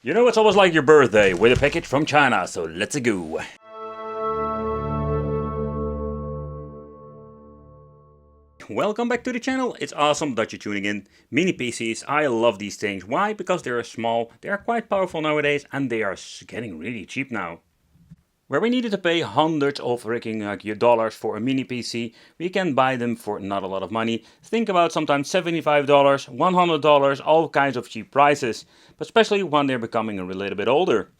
You know, it's almost like your birthday with a package from China, so let's go. Welcome back to the channel. It's awesome that you're tuning in. Mini PCs, I love these things. Why? Because they're small, they are quite powerful nowadays, and they are getting really cheap now. Where we needed to pay hundreds of freaking dollars for a mini PC, we can buy them for not a lot of money. Think about sometimes $75, $100, all kinds of cheap prices, but especially when they're becoming a little bit older.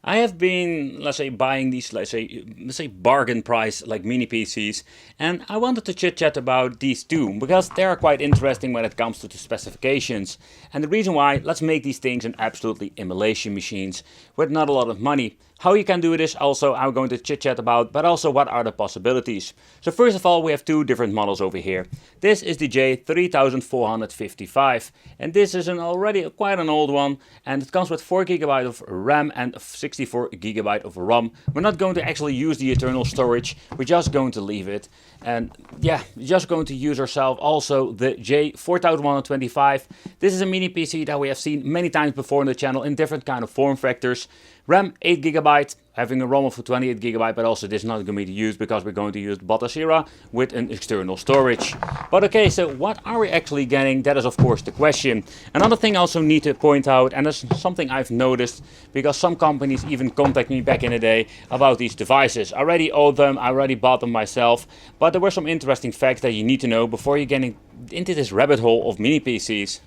I have been, let's say, buying these, let's say bargain price like mini PCs, and I wanted to chit chat about these two because they are quite interesting when it comes to the specifications. And the reason why, let's make these things an absolutely emulation machines with not a lot of money. How you can do this also I'm going to chit chat about, but also what are the possibilities. So first of all, we have two different models over here. This is the J3455, and this is already quite an old one, and it comes with 4 GB of RAM and 64 GB of ROM. We're not going to actually use the internal storage, we're just going to leave it. And yeah, we're just going to use ourselves also the J4125. This is a mini PC that we have seen many times before on the channel in different kind of form factors. RAM 8 GB, having a ROM of 28 GB, but also this is not going to be used because we're going to use Batacera with an external storage. But okay, so what are we actually getting? That is of course the question. Another thing I also need to point out, and that's something I've noticed because some companies even contact me back in the day about these devices. I already own them, I already bought them myself, but there were some interesting facts that you need to know before you get into this rabbit hole of mini PCs.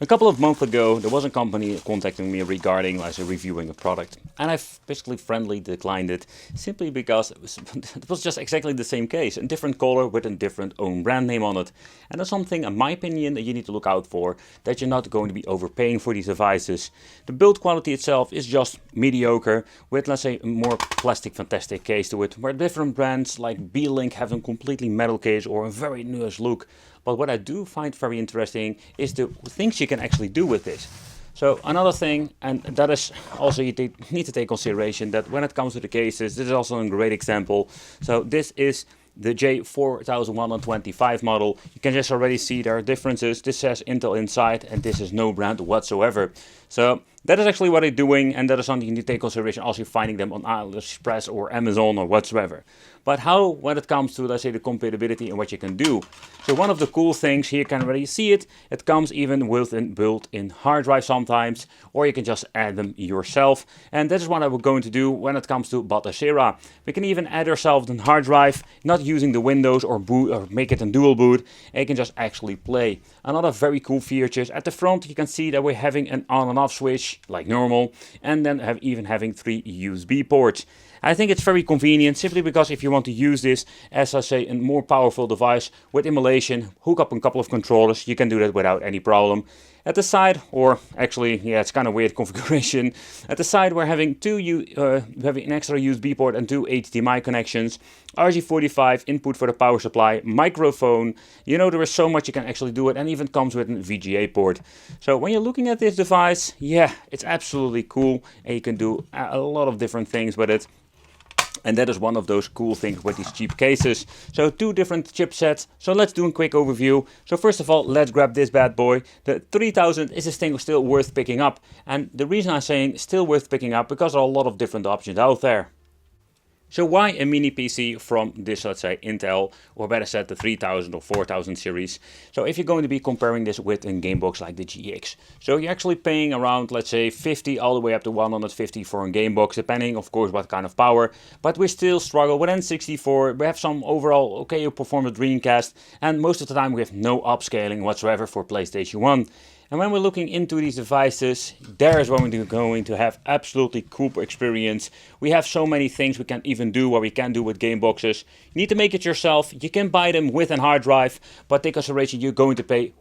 A couple of months ago, there was a company contacting me regarding reviewing a product, and I basically friendly declined it simply because it was just exactly the same case, a different color with a different own brand name on it. And that's something, in my opinion, that you need to look out for, that you're not going to be overpaying for these devices. The build quality itself is just mediocre, with let's say a more plastic fantastic case to it, where different brands like B-Link have a completely metal case or a very nice look. But what I do find very interesting is the things you can actually do with this. So another thing, and that is also you need to take consideration that when it comes to the cases, this is also a great example. So this is the J4125 model. You can just already see there are differences. This says Intel inside and this is no brand whatsoever. So that is actually what they're doing, and that is something you need to take consideration also finding them on AliExpress or Amazon or whatsoever. But how, when it comes to, let's say, the compatibility and what you can do. So one of the cool things here, you can already see it, it comes even with a built-in hard drive sometimes, or you can just add them yourself. And that is what I will going to do when it comes to Batacera. We can even add ourselves a hard drive, not using the Windows or boot or make it a dual boot, and you can just actually play. Another very cool features, at the front you can see that we're having an on and off switch like normal, and then even having 3 USB ports. I think it's very convenient simply because if you want to use this as I say a more powerful device with emulation, hook up a couple of controllers, you can do that without any problem. At the side, or actually, yeah, it's kind of weird configuration. At the side, we're having having an extra USB port and 2 HDMI connections, RJ45 input for the power supply, microphone. You know, there is so much you can actually do it, and even comes with a VGA port. So when you're looking at this device, yeah, it's absolutely cool, and you can do a lot of different things with it. And that is one of those cool things with these cheap cases. So 2 different chipsets. So let's do a quick overview. So first of all, let's grab this bad boy. The 3000 is this thing still worth picking up. And the reason I'm saying still worth picking up, because there are a lot of different options out there. So why a mini PC from this, let's say, Intel, or better said, the 3000 or 4000 series? So if you're going to be comparing this with a game box like the GX, so you're actually paying around, let's say, 50 all the way up to 150 for a game box, depending, of course, what kind of power. But we still struggle with N64. We have some overall okay performance Dreamcast, and most of the time we have no upscaling whatsoever for PlayStation 1. And when we're looking into these devices, there is when we're going to have absolutely cool experience. We have so many things we can even do what we can do with game boxes. You need to make it yourself. You can buy them with a hard drive, but take consideration you're going to pay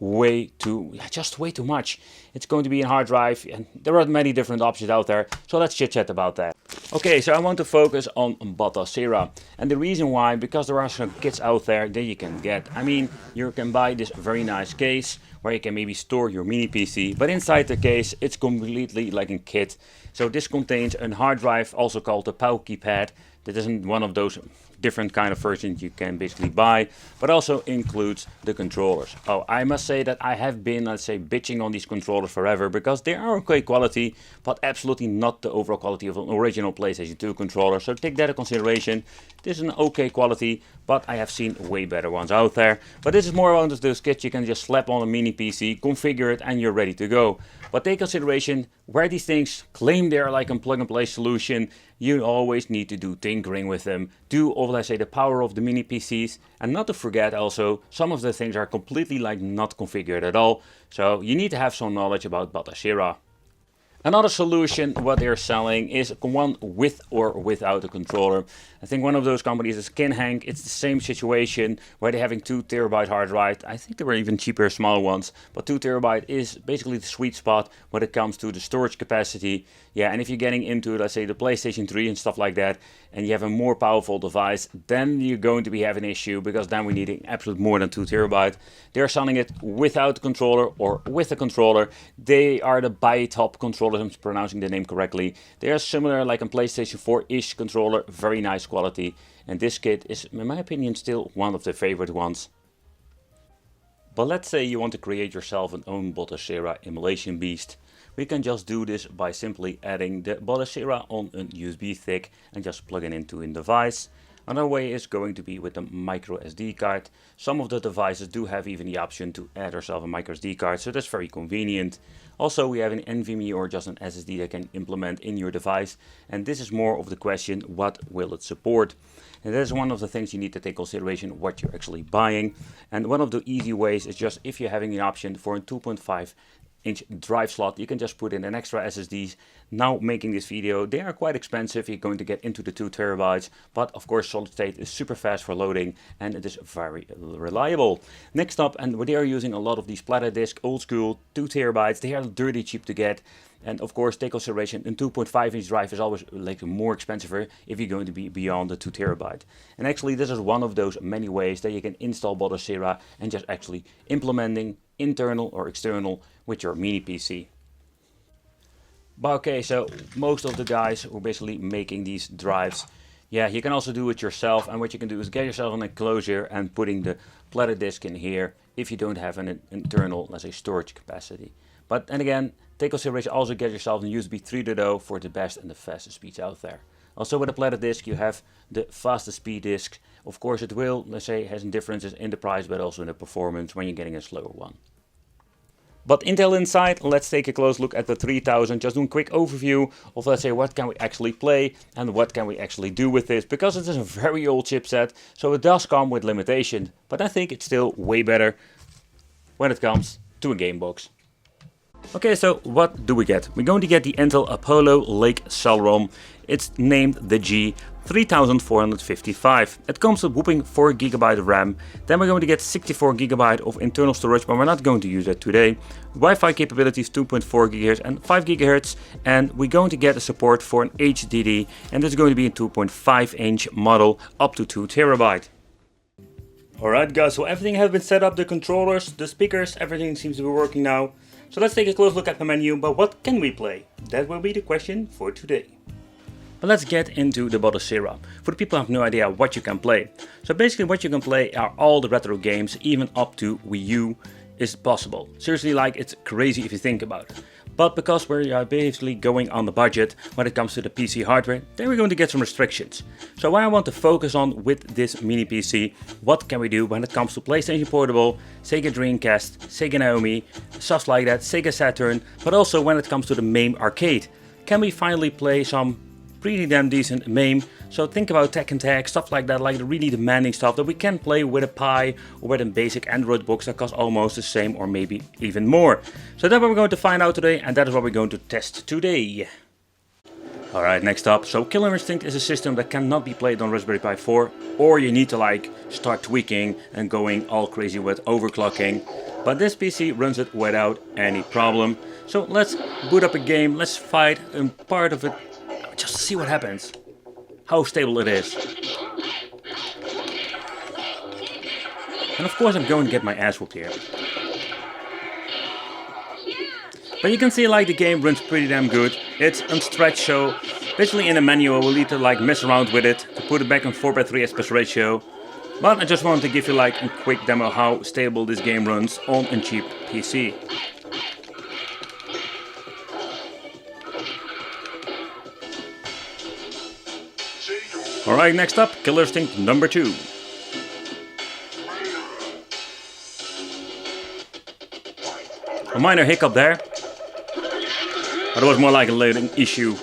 just way too much. It's going to be a hard drive, and there are many different options out there. So let's chit chat about that. Okay, so I want to focus on Batacera, and the reason why, because there are some kits out there that you can get. I mean, you can buy this very nice case where you can maybe store your mini PC, but inside the case it's completely like a kit. So this contains a hard drive, also called the Power Keypad. That isn't one of those different kind of versions you can basically buy, but also includes the controllers. Oh, I must say that I have been, let's say, bitching on these controllers forever because they are okay quality, but absolutely not the overall quality of an original PlayStation 2 controller. So take that into consideration. This is an okay quality, but I have seen way better ones out there. But this is more one of those kits you can just slap on a mini PC, configure it, and you're ready to go. But take consideration where these things claim they are like a plug-and-play solution, you always need to do tinkering with them, do all, let's say, the power of the mini PCs, and not to forget also, some of the things are completely like not configured at all, so you need to have some knowledge about Batashira. Another solution what they're selling is one with or without a controller. I think one of those companies is Kinhank. It's the same situation where they're having 2 TB hard drive. I think there were even cheaper small ones, but 2 TB is basically the sweet spot when it comes to the storage capacity. Yeah, and if you're getting into, let's say, the PlayStation 3 and stuff like that, and you have a more powerful device, then you're going to be having an issue, because then we're needing absolute more than 2 TB. They're selling it without a controller or with a controller. They are the BiTop controllers, I'm pronouncing the name correctly. They are similar like a PlayStation 4-ish controller, very nice quality. And this kit is, in my opinion, still one of the favorite ones. But let's say you want to create yourself an own Batashira emulation beast. We can just do this by simply adding the Batashira on a USB stick and just plug it into a device. Another way is going to be with a micro SD card. Some of the devices do have even the option to add yourself a micro SD card, so that's very convenient. Also, we have an NVMe or just an SSD that can implement in your device, and this is more of the question, what will it support? And that is one of the things you need to take consideration what you're actually buying. And one of the easy ways is just if you're having an option for a 2.5-inch drive slot, you can just put in an extra SSD. Now making this video, they are quite expensive. You're going to get into the 2 TB, but of course solid state is super fast for loading and it is very reliable. Next up, and they are using a lot of these platter disk, old school 2 TB. They are dirty cheap to get. And of course, take consideration, a 2.5-inch drive is always like more expensive if you're going to be beyond the 2 TB. And actually, this is one of those many ways that you can install Batashira and just actually implementing internal or external with your mini PC. But okay, so most of the guys who are basically making these drives, yeah, you can also do it yourself. And what you can do is get yourself an enclosure and putting the platter disk in here if you don't have an internal, let's say, storage capacity. But and again, take consideration, also get yourself a USB 3.0 for the best and the fastest speeds out there. Also with a platter disk you have the fastest speed disk. Of course it will, let's say, has differences in the price but also in the performance when you're getting a slower one. But Intel inside, let's take a close look at the 3000, just do a quick overview of, let's say, what can we actually play and what can we actually do with this, because it is a very old chipset, so it does come with limitations, but I think it's still way better when it comes to a game box. Okay, so what do we get? We're going to get the Intel Apollo Lake Celeron. It's named the G3455. It comes with whopping 4 GB of RAM. Then we're going to get 64 GB of internal storage, but we're not going to use that today. Wi-Fi capabilities 2.4 GHz and 5 GHz. And we're going to get a support for an HDD. And this is going to be a 2.5-inch model up to 2 TB. Alright guys, so everything has been set up. The controllers, the speakers, everything seems to be working now. So let's take a close look at the menu, but what can we play? That will be the question for today. But let's get into the Batashira. For the people who have no idea what you can play. So basically what you can play are all the retro games, even up to Wii U is possible. Seriously, like, it's crazy if you think about it. But because we're basically going on the budget when it comes to the PC hardware, then we're going to get some restrictions. So what I want to focus on with this mini PC, what can we do when it comes to PlayStation Portable, Sega Dreamcast, Sega Naomi, stuff like that, Sega Saturn, but also when it comes to the MAME arcade. Can we finally play some pretty damn decent MAME? So think about Tekken Tag, stuff like that, like the really demanding stuff that we can play with a Pi or with a basic Android box that costs almost the same or maybe even more. So that's what we're going to find out today, and that is what we're going to test today. Alright, next up. So Killer Instinct is a system that cannot be played on Raspberry Pi 4, or you need to like start tweaking and going all crazy with overclocking. But this PC runs it without any problem. So let's boot up a game, let's fight a part of it, just to see what happens. How stable it is. And of course I'm going to get my ass whooped here. But you can see like the game runs pretty damn good. It's unstretched, so basically in the manual we'll need to like mess around with it to put it back on 4:3 aspect ratio. But I just wanted to give you like a quick demo how stable this game runs on a cheap PC. Alright, next up, Killer Instinct number 2. A minor hiccup there. But it was more like a loading issue.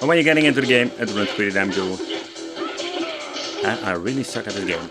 And when you're getting into the game, it runs pretty damn good. And I really suck at this game.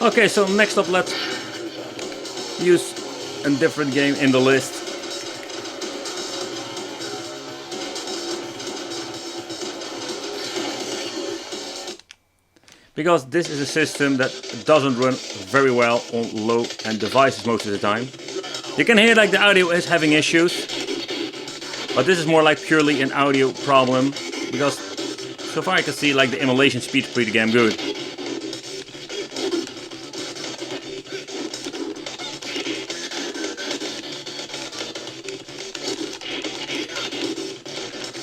Okay, so next up let's use a different game in the list. Because this is a system that doesn't run very well on low-end devices most of the time. You can hear like the audio is having issues. But this is more like purely an audio problem. Because so far I can see like the emulation speed's pretty damn good.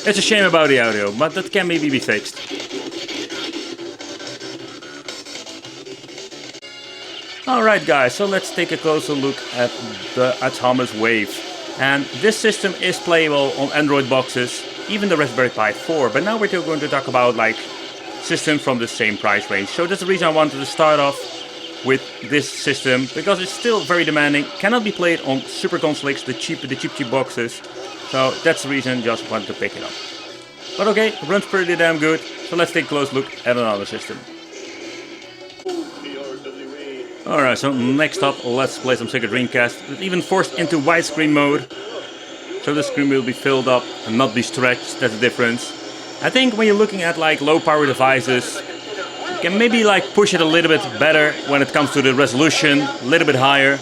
It's a shame about the audio, but that can maybe be fixed. Alright guys, so let's take a closer look at the Atomus Wave. And this system is playable on Android boxes, even the Raspberry Pi 4. But now we're going to talk about like systems from the same price range. So that's the reason I wanted to start off with this system, because it's still very demanding, cannot be played on super consoles, the cheap boxes. So that's the reason I just wanted to pick it up. But okay, it runs pretty damn good, so let's take a close look at another system. Alright, so next up let's play some Sega Dreamcast. It's even forced into widescreen mode. So the screen will be filled up and not be stretched, that's the difference. I think when you're looking at like low power devices, you can maybe like push it a little bit better when it comes to the resolution, a little bit higher.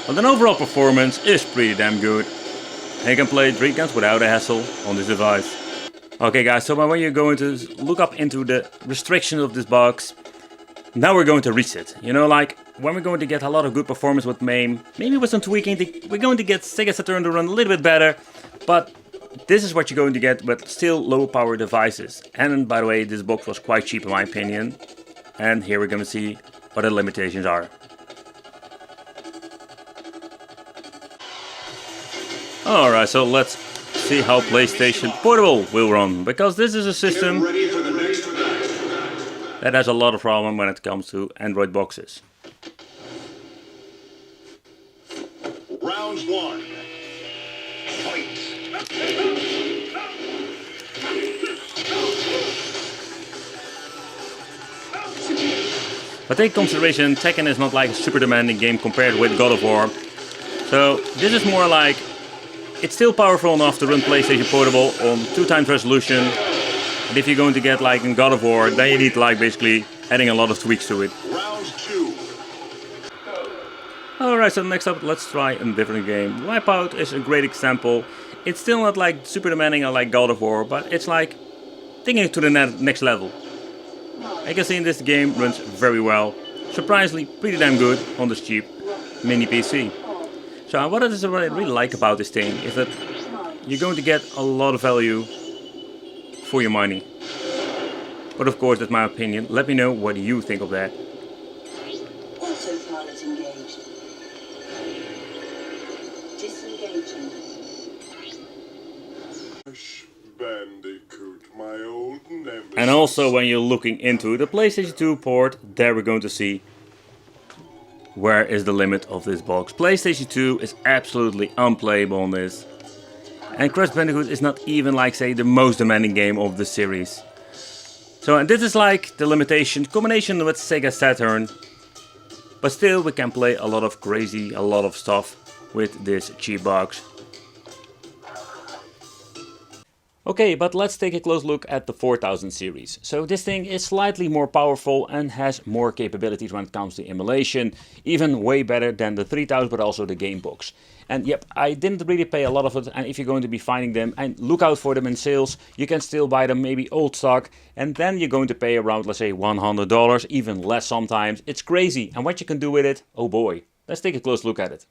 But an overall performance is pretty damn good. And you can play Dreamcast without a hassle on this device. Okay guys, so when you're going to look up into the restrictions of this box, now we're going to reset. You know, like when we're going to get a lot of good performance with MAME, maybe with some tweaking, we're going to get Sega Saturn to run a little bit better. But this is what you're going to get with still low power devices. And by the way, this box was quite cheap in my opinion. And here we're going to see what the limitations are. Alright, so let's see how PlayStation Portable will run, because this is a system that has a lot of problem when it comes to Android boxes. Round 1. Fight. But take consideration, Tekken is not like a super demanding game compared with God of War. So this is more like, it's still powerful enough to run PlayStation Portable on 2x resolution. But if you're going to get like in God of War, then you need like basically adding a lot of tweaks to it. Round 2. Alright, so next up let's try a different game. Wipeout is a great example. It's still not like super demanding like God of War, but it's like taking it to the next level. I can see in this game runs very well. Surprisingly pretty damn good on this cheap mini PC. So what I really like about this thing is that you're going to get a lot of value for your money. But of course that's my opinion. Let me know what you think of that. Autopilot engaged. Disengaging. Bandicoot, my old nemesis. And also when you're looking into the PlayStation 2 port, there we're going to see where is the limit of this box. PlayStation 2 is absolutely unplayable on this. And Crash Bandicoot is not even like say the most demanding game of the series. So and this is like the limitation combination with Sega Saturn. But still we can play a lot of stuff with this cheap box. Okay, but let's take a close look at the 4000 series. So this thing is slightly more powerful and has more capabilities when it comes to emulation, even way better than the 3000 but also the game box. And yep, I didn't really pay a lot of it, and if you're going to be finding them, and look out for them in sales, you can still buy them maybe old stock, and then you're going to pay around, let's say, $100, even less sometimes. It's crazy, and what you can do with it, oh boy. Let's take a close look at it.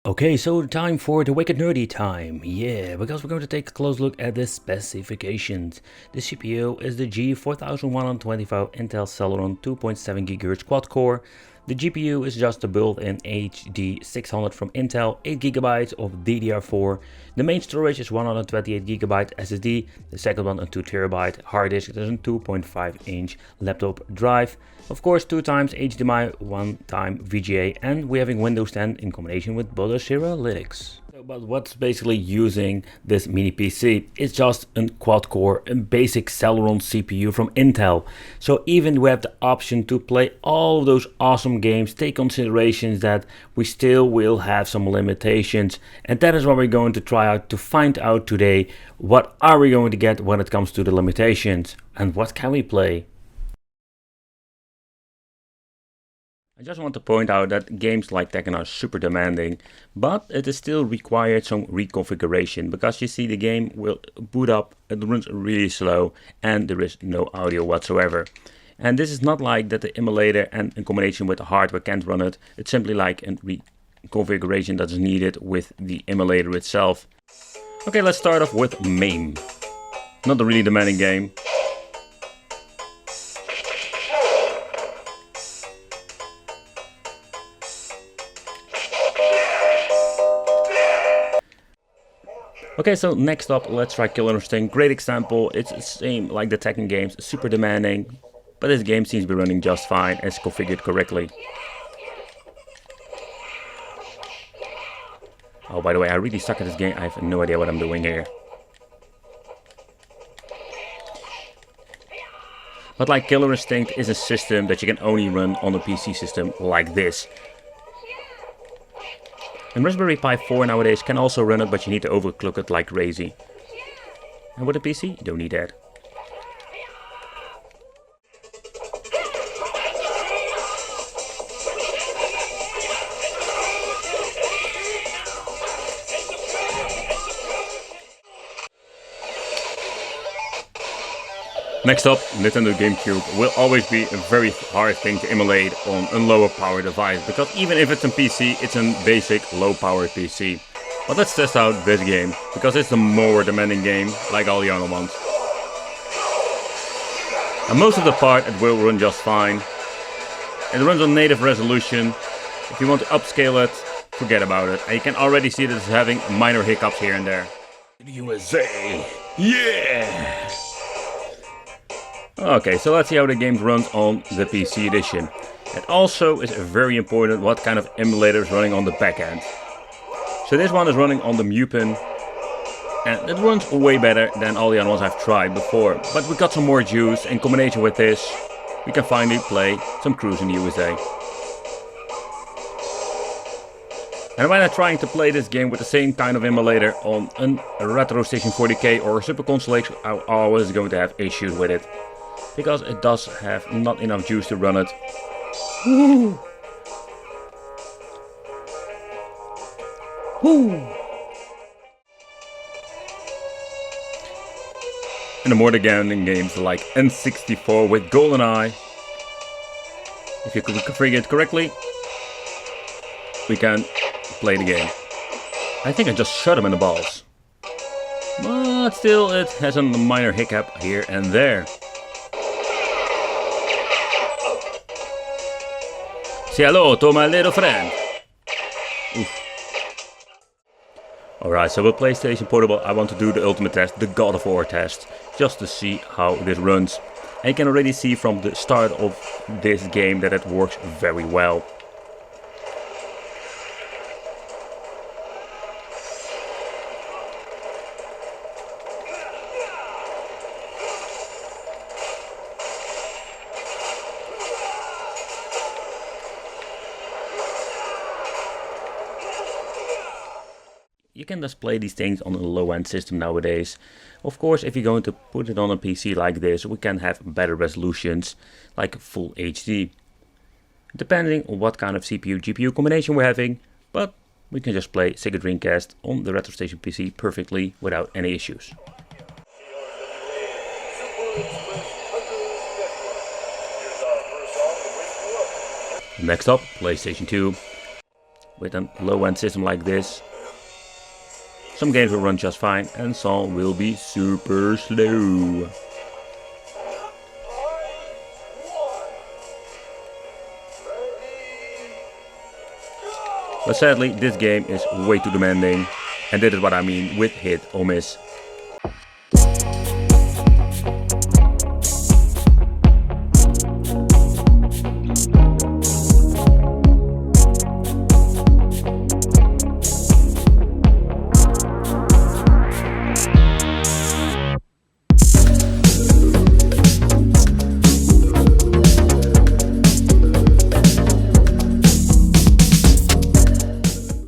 Okay, so time for the Wicked Nerdy time. Yeah, because we're going to take a close look at the specifications. The CPU is the G4125 Intel Celeron 2.7 GHz quad core. The GPU is just a built-in HD600 from Intel, 8GB of DDR4. The main storage is 128GB SSD, the second one a 2TB hard disk. There's a 2.5-inch laptop drive. Of course, 2 times HDMI, 1 time VGA, and we're having Windows 10 in combination with Buttersera Linux. But what's basically using this mini PC? It's just a quad-core, a basic Celeron CPU from Intel. So even we have the option to play all of those awesome games, take considerations that we still will have some limitations. And that is what we're going to try out to find out today. What are we going to get when it comes to the limitations? And what can we play? I just want to point out that games like Tekken are super demanding, but it is still required some reconfiguration, because you see the game will boot up, it runs really slow, and there is no audio whatsoever. And this is not like that the emulator and in combination with the hardware can't run it, it's simply like a reconfiguration that is needed with the emulator itself. Okay, let's start off with MAME. Not a really demanding game. Okay, so next up, let's try Killer Instinct. Great example. It's the same like the Tekken games, super demanding, but this game seems to be running just fine and it's configured correctly. Oh, by the way, I really suck at this game. I have no idea what I'm doing here. But like Killer Instinct is a system that you can only run on a PC system like this. And Raspberry Pi 4 nowadays can also run it, but you need to overclock it like crazy. And with a PC, you don't need that. Next up, Nintendo GameCube will always be a very hard thing to emulate on a lower power device, because even if it's a PC, it's a basic low power PC. But let's test out this game, because it's a more demanding game, like all the other ones. And most of the part it will run just fine. It runs on native resolution. If you want to upscale it, forget about it. And you can already see that it's having minor hiccups here and there. USA! Yeah! Okay, so let's see how the game runs on the PC edition. It also is very important what kind of emulator is running on the back end. So this one is running on the Mupin, and it runs way better than all the other ones I've tried before. But we got some more juice. In combination with this, we can finally play some Cruise in the USA. And when I'm trying to play this game with the same kind of emulator on a RetroStation 40K or a Super Console X, I'm always going to have issues with it. Because it does have not enough juice to run it. Woo! Woo! And the more demanding games like N64 with GoldenEye, if you could configure it correctly, we can play the game. I think I just shot him in the balls. But still, it has a minor hiccup here and there. Say hello to my little friend. Oof. Alright, so with PlayStation Portable I want to do the ultimate test, the God of War test, just to see how this runs. And you can already see from the start of this game that it works very well. can just play these things on a low-end system nowadays. Of course, if you're going to put it on a PC like this, we can have better resolutions, like full HD. Depending on what kind of CPU-GPU combination we're having, but we can just play Sega Dreamcast on the RetroStation PC perfectly without any issues. Next up, PlayStation 2. With a low-end system like this, some games will run just fine and some will be super slow. But sadly, this game is way too demanding, and that is what I mean with hit or miss.